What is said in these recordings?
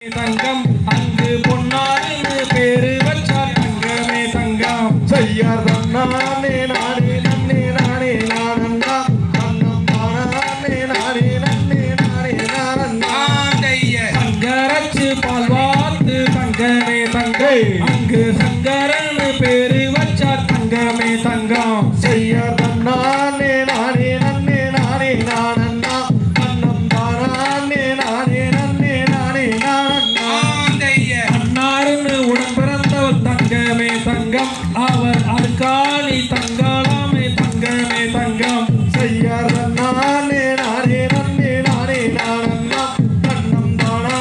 தங்கம் அங்கு பொன்னாருன்னு பேரு வச்சார் தங்கமே தங்கம் செய்யார் நானே நானே நன்னே நானே நானண்ணா அண்ணம் நானே நானே நன்னே நானே நானண்ணா சங்கரச்சு பால் வார்த்து தங்கமே தங்கை அங்கு சங்கரன்னு பேரு வச்சார் தங்கமே தங்கம் செய்யார் நானே நானே நன்னே நானே நானண்ணா அண்ணம் நானே நானே நன்னே நானே நானண்ணா அன்னாருன்னு உடன் பிறந்தவர் தங்கமே தங்கம் அவர் அருக்காளி தங்காளாமே தங்கமே தங்கம் செய்யார் நானே நானே நன்னே நானே நானண்ணா அண்ணம் நானே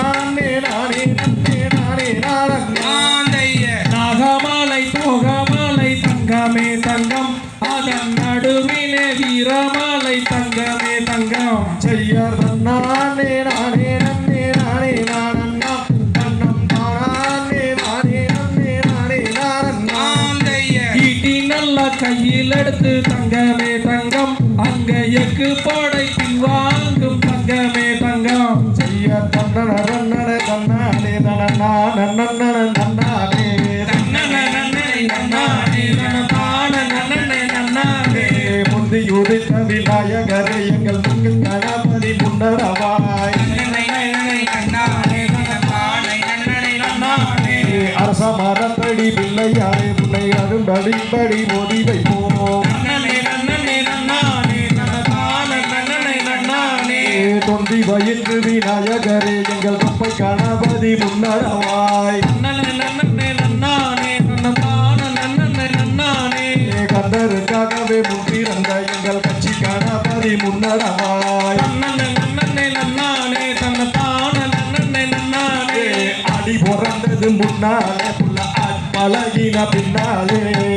நானே நன்னே நானே நானண்ணா நாகமாலை தோகமாலை தங்கமே தங்கம் அதன் நடுவிலே வீரமாலை தங்கமே தங்கம் செய்யார் நானே நானே நன்னே நானே நானண்ணா அண்ணம் நானே நானே நன்னே நானே நானண்ணா ஈட்டி நல்ல கையில் எடுத்து தங்கமே தங்கம் அங்க எக்கு படை பின்வாங்கும் தங்கமே தங்கம் செய்யார் தன்னன நன்னன தன்னானே நன்னனா நன்னன நன்னானே முந்தி உதித்த விநாயகரே எங்கள் முங்கு கணபதி முன்னரவாய் அரச மரத்தடி பிள்ளையாரே முன்னை அரும்படிப்படி மோதி வைப்போம் தொந்தி வயிற்று விநாயகரே எங்கள் தொப்பை கணபதி முன்னரவாய் கந்தருக்காகவே முன்பிறந்த எங்கள் கட்சி கணபதி முன்னரவாய் அடி பிறந்தது முன்னாலே புள்ள பழகின பின்னாலே